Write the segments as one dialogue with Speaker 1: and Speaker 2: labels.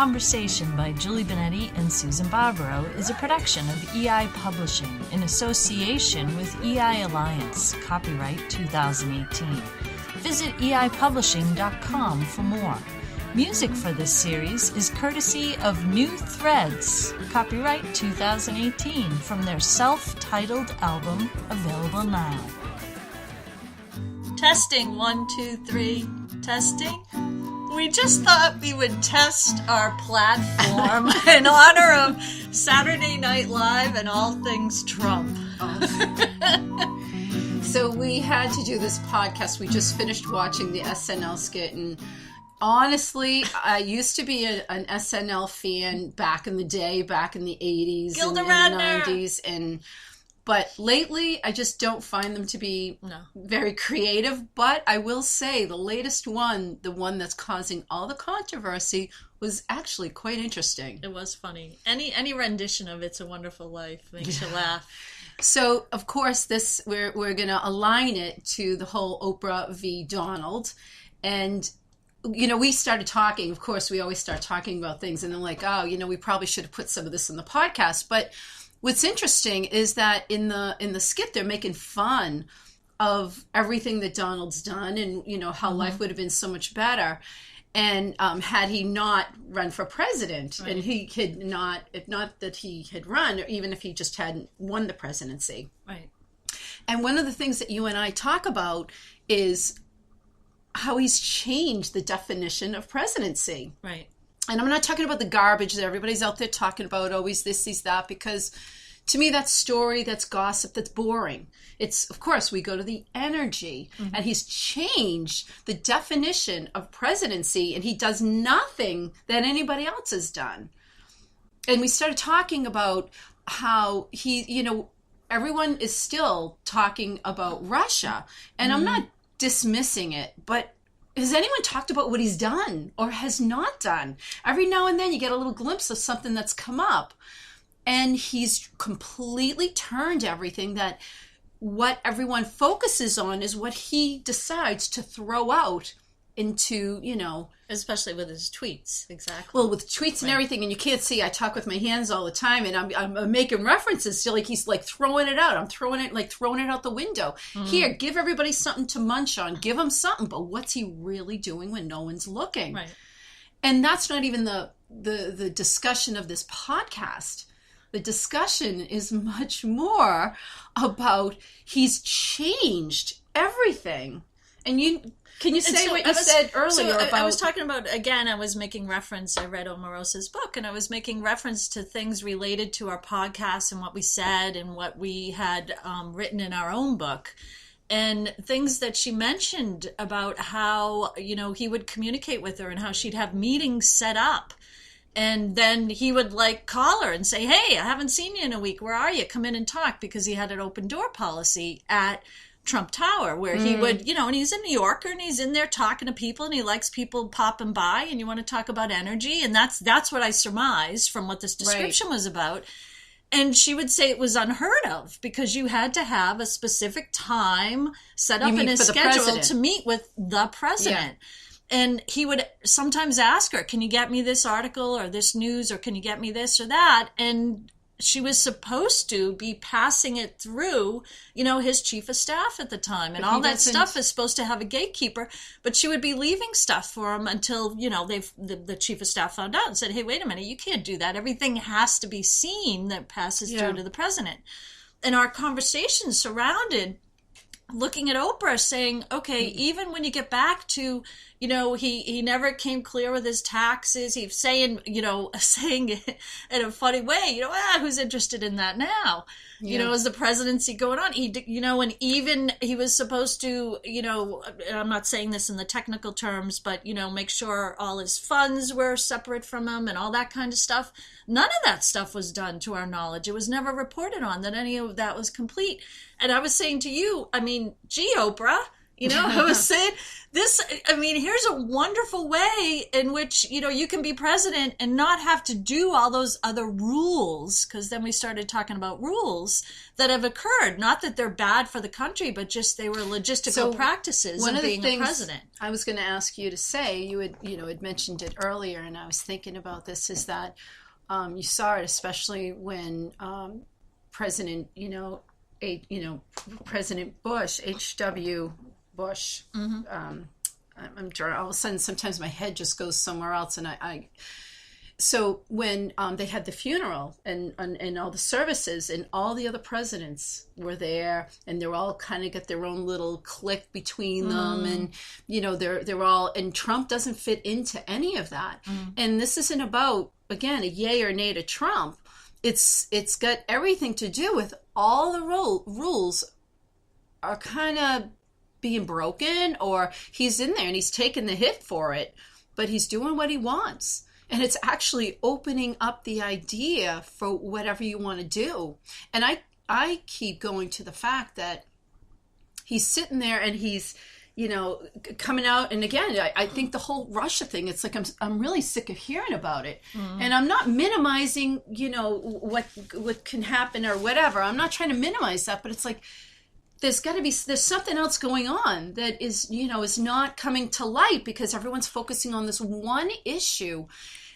Speaker 1: Conversation by Julie Benetti and Susan Barbaro is a production of EI Publishing in association with EI Alliance, copyright 2018. Visit eipublishing.com for more. Music for this series is courtesy of New Threads, copyright 2018, from their self-titled album, available now. Testing, 1, 2, 3, testing. We just thought we would test our platform in honor of Saturday Night Live and all things Trump.
Speaker 2: So we had to do this podcast. We just finished watching the SNL skit, and honestly, I used to be an SNL fan back in the day, back in the 80s and the 90s, but lately I just don't find them to be very creative. But I will say the latest one, the one that's causing all the controversy, was actually quite interesting.
Speaker 1: It was funny. Any rendition of It's a Wonderful Life makes you laugh.
Speaker 2: So, of course, we're going to align it to the whole Oprah v. Donald. And, you know, we started talking. Of course, we always start talking about things. And then like, oh, you know, we probably should have put some of this in the podcast. But what's interesting is that in the skit, they're making fun of everything that Donald's done and, you know, how life would have been so much better. And had he not run for president, right. And he could not, if not that he had run, or even if he just hadn't won the presidency.
Speaker 1: Right.
Speaker 2: And one of the things that you and I talk about is how he's changed the definition of presidency.
Speaker 1: Right.
Speaker 2: And I'm not talking about the garbage that everybody's out there talking about, always this, he's that, because to me that's story, that's gossip, that's boring. It's, of course, we go to the energy, and he's changed the definition of presidency, and he does nothing that anybody else has done. And we started talking about how he, you know, everyone is still talking about Russia, and I'm not dismissing it, but has anyone talked about what he's done or has not done? Every now and then you get a little glimpse of something that's come up, and he's completely turned everything that what everyone focuses on is what he decides to throw out into, you know.
Speaker 1: Especially with his tweets, exactly.
Speaker 2: Well, with tweets and everything, and you can't see, I talk with my hands all the time, and I'm making references to, like, he's like throwing it out. I'm throwing it out the window. Here, give everybody something to munch on. Give them something. But what's he really doing when no one's looking?
Speaker 1: Right.
Speaker 2: And that's not even the discussion of this podcast. The discussion is much more about he's changed everything. And can you say what you said earlier about...
Speaker 1: I was talking about, again, I was making reference, I read Omarosa's book, and I was making reference to things related to our podcast and what we said and what we had written in our own book. And things that she mentioned about how, you know, he would communicate with her and how she'd have meetings set up. And then he would like call her and say, hey, I haven't seen you in a week. Where are you? Come in and talk, because he had an open door policy at Trump Tower where he would, you know, and he's a New Yorker and he's in there talking to people and he likes people popping by, and you want to talk about energy. And that's what I surmised from what this description was about. And she would say it was unheard of because you had to have a specific time set up in his schedule to meet with the president. Yeah. And he would sometimes ask her, can you get me this article or this news, or can you get me this or that? And she was supposed to be passing it through, you know, his chief of staff at the time. And all that stuff is supposed to have a gatekeeper. But she would be leaving stuff for him until, you know, the chief of staff found out and said, hey, wait a minute, you can't do that. Everything has to be seen that passes through to the president. And our conversation surrounded looking at Oprah saying, okay, even when you get back to, you know, he never came clear with his taxes. He's saying it in a funny way, you know, who's interested in that now? Yeah. You know, is the presidency going on? And even he was supposed to, you know, I'm not saying this in the technical terms, but, you know, make sure all his funds were separate from him and all that kind of stuff. None of that stuff was done to our knowledge. It was never reported on that any of that was complete. And I was saying to you, I mean, gee, Oprah, I was saying this, I mean, here's a wonderful way in which, you can be president and not have to do all those other rules, because then we started talking about rules that have occurred. Not that they're bad for the country, but just they were logistical practices of being a president.
Speaker 2: I was going to ask you to say, you had mentioned it earlier, and I was thinking about this, is that you saw it, especially when President Bush, H.W. Bush. Mm-hmm. I'm trying. All of a sudden, sometimes my head just goes somewhere else, and So when they had the funeral and all the services, and all the other presidents were there, and they're all kind of got their own little clique between them, and they're all. And Trump doesn't fit into any of that. And this isn't about, again, a yay or nay to Trump. It's got everything to do with all the rules are kind of being broken, or he's in there and he's taking the hit for it, but he's doing what he wants. And it's actually opening up the idea for whatever you want to do. And I keep going to the fact that he's sitting there and he's, coming out. And again, I think the whole Russia thing, it's like I'm really sick of hearing about it. And I'm not minimizing, what can happen or whatever. I'm not trying to minimize that, but it's like, there's something else going on that is, is not coming to light because everyone's focusing on this one issue.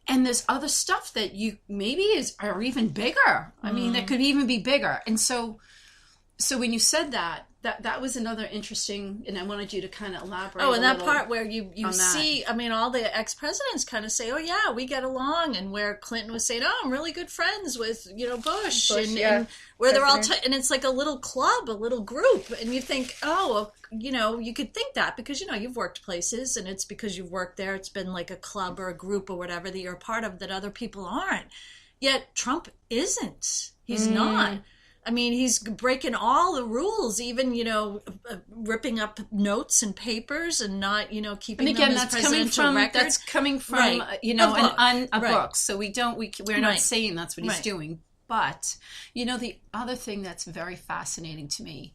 Speaker 2: And there's other stuff that you maybe are even bigger. I mean, that could even be bigger. And so when you said that was another interesting, and I wanted you to kind of elaborate.
Speaker 1: Oh, and that part where you see, I mean, all the ex-presidents kind of say, oh yeah, we get along, and where Clinton was saying, oh, I'm really good friends with, Bush and where they're all, and it's like a little club, a little group, and you think, oh, you could think that because, you've worked places, and it's because you've worked there, it's been like a club or a group or whatever that you're a part of that other people aren't. Yet Trump isn't. He's not. I mean, he's breaking all the rules, even, ripping up notes and papers and not, keeping them as presidential record.
Speaker 2: That's coming from, a book. So we're not saying that's what he's doing. But, the other thing that's very fascinating to me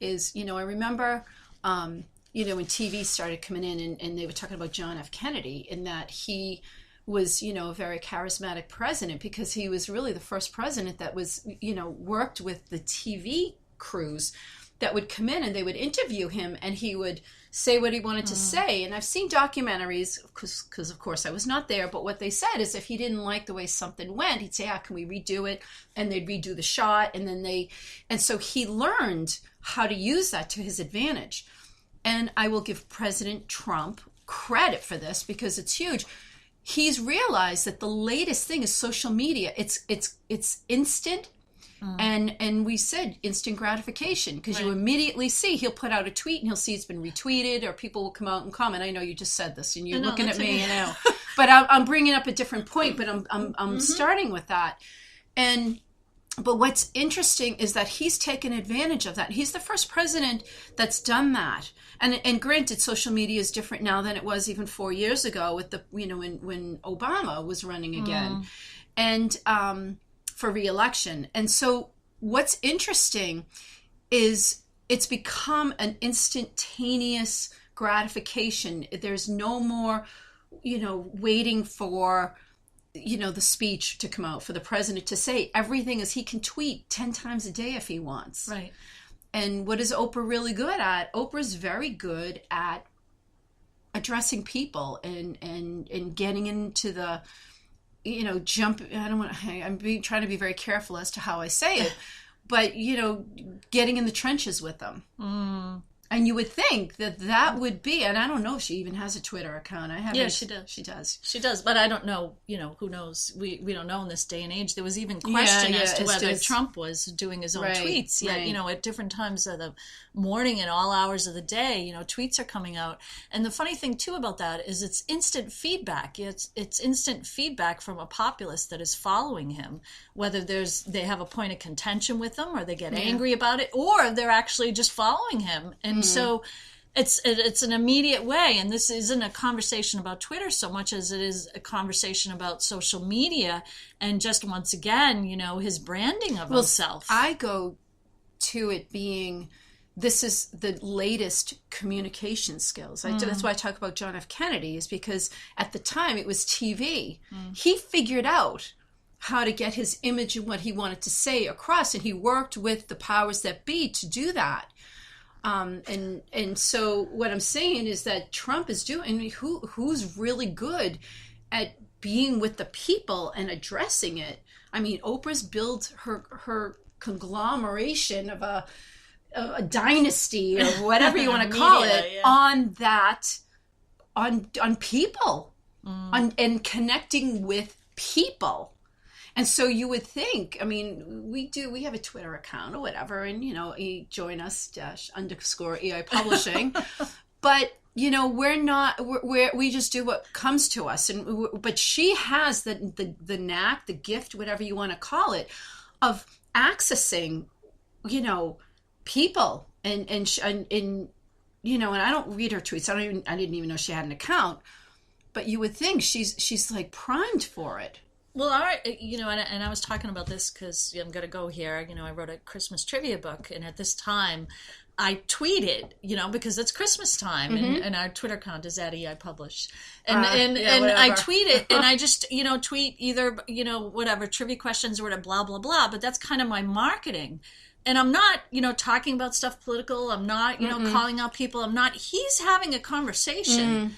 Speaker 2: is, I remember, when TV started coming in and they were talking about John F. Kennedy, and that he was, a very charismatic president because he was really the first president that was, worked with the TV crews that would come in and they would interview him and he would say what he wanted to say. And I've seen documentaries, because of course I was not there, but what they said is if he didn't like the way something went, he'd say, can we redo it? And they'd redo the shot. And so he learned how to use that to his advantage. And I will give President Trump credit for this because it's huge. He's realized that the latest thing is social media. It's instant, and we said instant gratification because you immediately see he'll put out a tweet and he'll see it's been retweeted, or people will come out and comment. I know you just said this and you're looking at me, but I'm bringing up a different point. But I'm starting with that, but what's interesting is that he's taken advantage of that. He's the first president that's done that. And granted, social media is different now than it was even 4 years ago with the, when Obama was running again and for re-election. And so what's interesting is it's become an instantaneous gratification. There's no more, waiting for the speech to come out, for the president to say everything, as he can tweet 10 times a day if he wants.
Speaker 1: Right.
Speaker 2: And what is Oprah really good at? Oprah's very good at addressing people and getting into the, jump. I'm trying to be very careful as to how I say it, but, getting in the trenches with them. And you would think that would be, and I don't know if she even has a Twitter account. I haven't.
Speaker 1: Yeah, she does.
Speaker 2: She does,
Speaker 1: but I don't know. Who knows? We don't know in this day and age. There was even question as to whether Trump was doing his own tweets. Yet, at different times of the morning and all hours of the day, tweets are coming out. And the funny thing too about that is it's instant feedback. It's instant feedback from a populace that is following him, whether they have a point of contention with him, or they get angry about it, or they're actually just following him. And so it's an immediate way, and this isn't a conversation about Twitter so much as it is a conversation about social media and just, once again, his branding of himself.
Speaker 2: I go to it being this is the latest communication skills. That's why I talk about John F. Kennedy, is because at the time it was TV. He figured out how to get his image and what he wanted to say across, and he worked with the powers that be to do that. And so what I'm saying is that Trump is doing, I mean, who's really good at being with the people and addressing it? I mean, Oprah's built her conglomeration of a dynasty, or whatever you want to call it, on people, and connecting with people. And so you would think, I mean, we have a Twitter account or whatever, and, you know, join us _EI Publishing. But, you know, we just do what comes to us. But she has the knack, the gift, whatever you want to call it, of accessing, you know, people and you know, and I don't read her tweets. I didn't even know she had an account. But you would think she's like primed for it.
Speaker 1: Well, all right, you know, and I was talking about this because I'm going to go here. You know, I wrote a Christmas trivia book, and at this time, I tweeted, you know, because it's Christmas time, and our Twitter account is @EI Publish, and I tweet it, and I just, you know, tweet either, you know, whatever, trivia questions or whatever, blah blah blah. But that's kind of my marketing. And I'm not, you know, talking about stuff political. I'm not, you know, calling out people. I'm not. He's having a conversation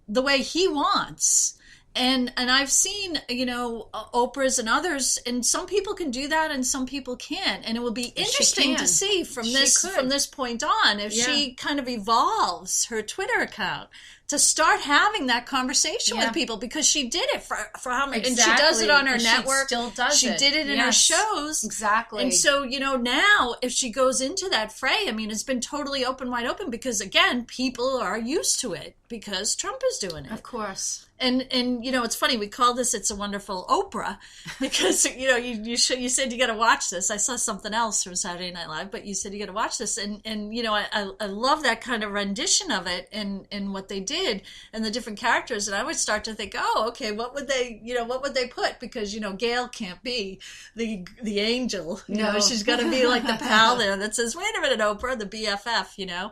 Speaker 1: the way he wants. And I've seen, you know, Oprah's and others, and some people can do that and some people can't. And it will be interesting to see from this point on if she kind of evolves her Twitter account to start having that conversation with people, because she did it for how many, and she does it on her network.
Speaker 2: She still does
Speaker 1: it. She did it in her shows.
Speaker 2: Exactly.
Speaker 1: And so, you know, now if she goes into that fray, I mean, it's been totally wide open, because again, people are used to it because Trump is doing it.
Speaker 2: Of course.
Speaker 1: And you know, it's funny, we call this It's a Wonderful Oprah, because, you know, you said you got to watch this. I saw something else from Saturday Night Live, but you said you got to watch this. And you know, I love that kind of rendition of it and what they did and the different characters. And I would start to think, oh, okay, what would they put? Because, you know, Gail can't be the angel. You know, she's got to be like the pal there that says, wait a minute, Oprah, the BFF, you know.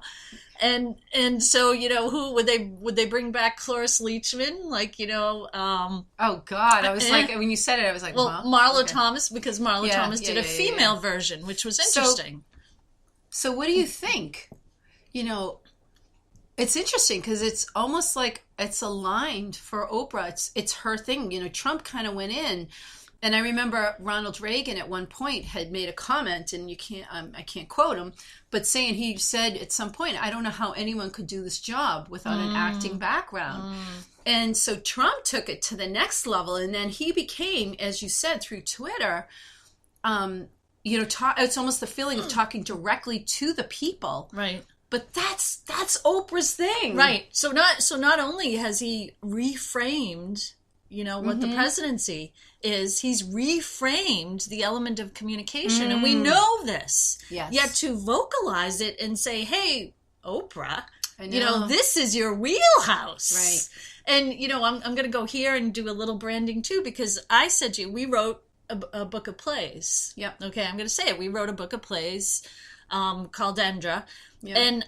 Speaker 1: And so, you know, who would they bring back? Cloris Leachman, like, you know,
Speaker 2: oh God, I was like, when you said it, I was like,
Speaker 1: well, Marlo Thomas, because Marlo Thomas did a female version, which was interesting.
Speaker 2: So what do you think? You know, it's interesting because it's almost like it's aligned for Oprah. It's her thing. You know, Trump kind of went in. And I remember Ronald Reagan at one point had made a comment, and I can't quote him, but saying, he said at some point, I don't know how anyone could do this job without an acting background. And so Trump took it to the next level, and then he became, as you said, through Twitter, you know, it's almost the feeling of talking directly to the people. Right. But that's Oprah's thing. Right. So not only has he reframed, you know, what the presidency is, he's reframed the element of communication, and we know this. Yes. Yet to vocalize it and say, hey, Oprah, you know, this is your wheelhouse. Right. And, you know, I'm going to go here and do a little branding too, because I said to you, we wrote a book of plays. Yep. Okay, I'm going to say it. We wrote a book of plays called Endra. Yep. And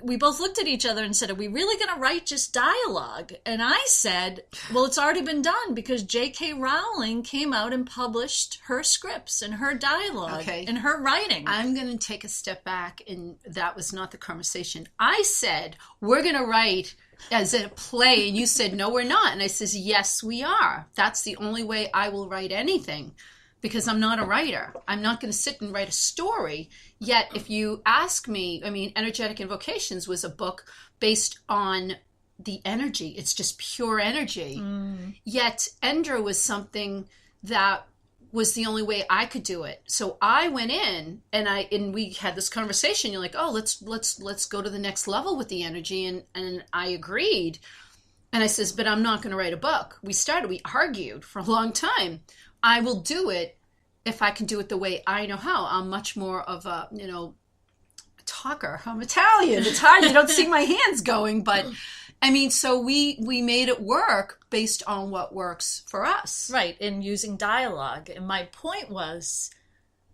Speaker 2: we both looked at each other and said, are we really going to write just dialogue? And I said, well, it's already been done, because J.K. Rowling came out and published her scripts and her dialogue and her writing. I'm going to take a step back, and that was not the conversation. I said, we're going to write as a play, and you said, no, we're not. And I says, yes, we are. That's the only way I will write anything, because I'm not a writer. I'm not going to sit and write a story. Yet, if you ask me, I mean, Energetic Invocations was a book based on the energy. It's just pure energy. Yet, Endra was something that was the only way I could do it. So I went in, and we had this conversation. You're like, oh, let's go to the next level with the energy, and I agreed. And I says, but I'm not going to write a book. We argued for a long time. I will do it if I can do it the way I know how. I'm much more of a, you know, talker. I'm Italian. It's hard. You don't see my hands going, but I mean, so we made it work based on what works for us. Right. And using dialogue. And my point was,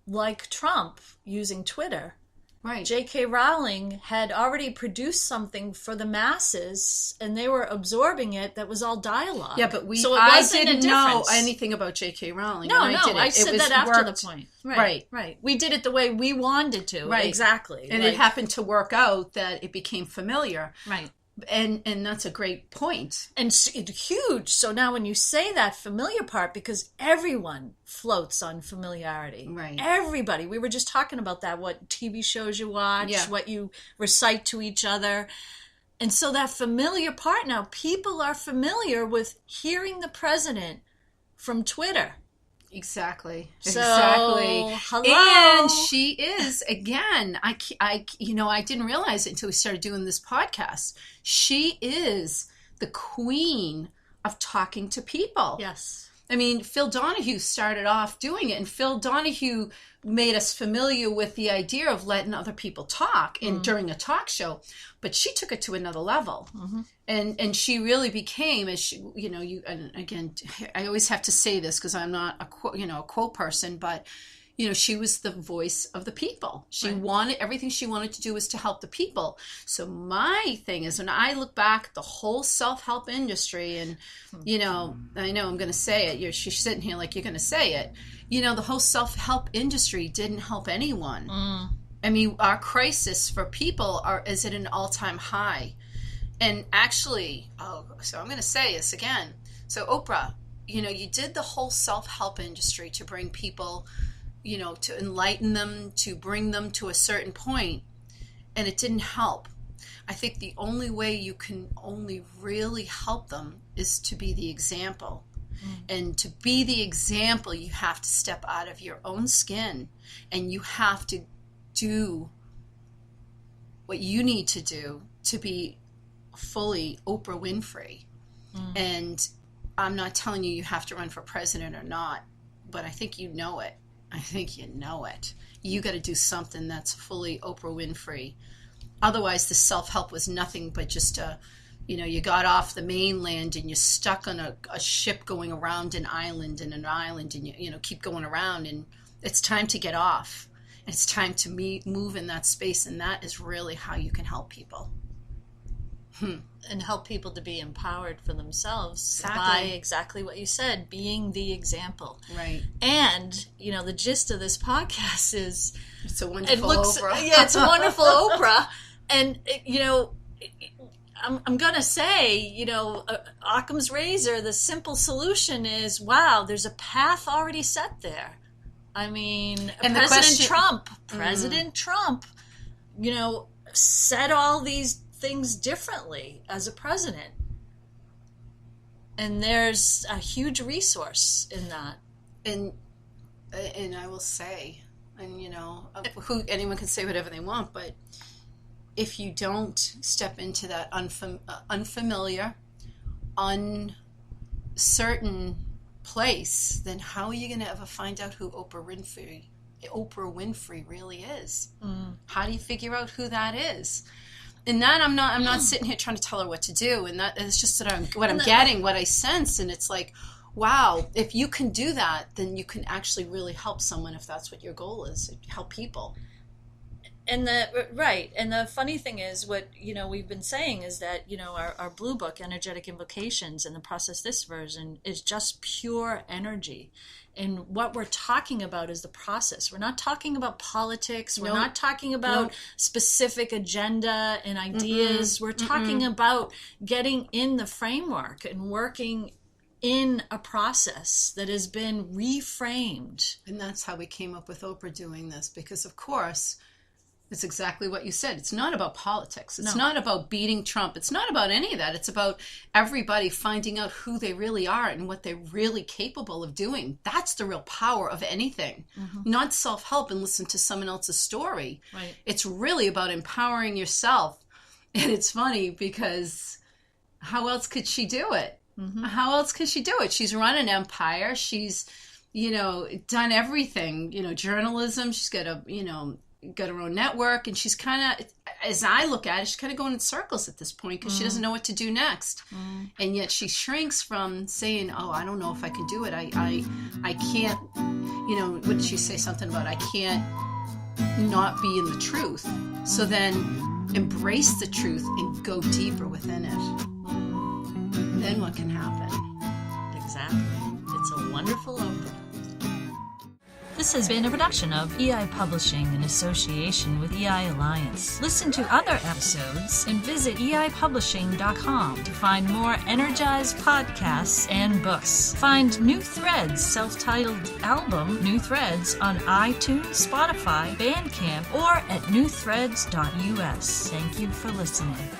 Speaker 2: like Trump using Twitter, Right.
Speaker 1: J.K. Rowling had already produced something for the masses, and they were absorbing it. That was all dialogue.
Speaker 2: Yeah, but
Speaker 1: I
Speaker 2: didn't know anything about J.K. Rowling.
Speaker 1: No, I said that after the point. Right. We did it the way we wanted to.
Speaker 2: Right.
Speaker 1: Exactly.
Speaker 2: And it happened to work out that it became familiar.
Speaker 1: Right.
Speaker 2: And that's a great point.
Speaker 1: And it's huge. So now when you say that familiar part, because everyone floats on familiarity.
Speaker 2: Right.
Speaker 1: Everybody. We were just talking about that, what TV shows you watch, what you recite to each other. And so that familiar part now, people are familiar with hearing the president from Twitter.
Speaker 2: Exactly.
Speaker 1: Hello.
Speaker 2: And she is, again, I didn't realize it until we started doing this podcast. She is the queen of talking to people.
Speaker 1: Yes.
Speaker 2: I mean, Phil Donahue started off doing it, and Phil Donahue made us familiar with the idea of letting other people talk during a talk show, but she took it to another level. Mm-hmm. And she really became, as she, and again, I always have to say this because I'm not a quote person, but she was the voice of the people. She wanted, everything she wanted to do was to help the people. So my thing is, when I look back at the whole self-help industry, and, I know I'm going to say it, she's sitting here like you're going to say it, the whole self-help industry didn't help anyone. I mean, our crisis for people is at an all-time high. And actually, so I'm going to say this again. So Oprah, you did the whole self-help industry to bring people, to enlighten them, to bring them to a certain point, and it didn't help. I think the only way you can only really help them is to be the example. And to be the example, you have to step out of your own skin, and you have to do what you need to do to be fully Oprah Winfrey. And I'm not telling you have to run for president or not, but I think you know it. You got to do something that's fully Oprah Winfrey. Otherwise, the self-help was nothing but just you got off the mainland and you're stuck on a ship going around an island and you keep going around, and it's time to get off. It's time to move in that space, and that is really how you can help people.
Speaker 1: And help people to be empowered for themselves by exactly what you said, being the example.
Speaker 2: Right.
Speaker 1: And, the gist of this podcast is...
Speaker 2: It's a wonderful Oprah.
Speaker 1: Yeah, it's a wonderful Oprah. And, I'm going to say, Occam's razor, the simple solution is, wow, there's a path already set there. I mean,
Speaker 2: and
Speaker 1: President Trump, said all these things differently as a president. And there's a huge resource in that.
Speaker 2: And I will say, and anyone can say whatever they want, but if you don't step into that unfamiliar, uncertain place, then how are you going to ever find out who Oprah Winfrey really is? How do you figure out who that is? And that I'm not sitting here trying to tell her what to do, and that is just what I'm getting, what I sense, and it's like, wow, if you can do that, then you can actually really help someone if that's what your goal is, help people.
Speaker 1: And the funny thing is, what we've been saying is that our blue book, Energetic Invocations, and the Process This version is just pure energy. And what we're talking about is the process. We're not talking about politics. We're not talking about specific agenda and ideas. We're talking about getting in the framework and working in a process that has been reframed.
Speaker 2: And that's how we came up with Oprah doing this, because of course, it's exactly what you said. It's not about politics. It's not about beating Trump. It's not about any of that. It's about everybody finding out who they really are and what they're really capable of doing. That's the real power of anything. Not self-help and listen to someone else's story.
Speaker 1: Right.
Speaker 2: It's really about empowering yourself. And it's funny because how else could she do it? How else could she do it? She's run an empire. She's, done everything, journalism. She's got got her own network, and she's kind of, as I look at it, she's kind of going in circles at this point because she doesn't know what to do next. And yet she shrinks from saying, oh, I don't know if I can do it. I can't, what did she say? Something about, I can't not be in the truth. So then embrace the truth and go deeper within it. Then what can happen?
Speaker 1: Exactly. It's a wonderful Oprah. This has been a production of EI Publishing in association with EI Alliance. Listen to other episodes and visit eipublishing.com to find more energized podcasts and books. Find New Threads' self-titled album, New Threads, on iTunes, Spotify, Bandcamp, or at newthreads.us. Thank you for listening.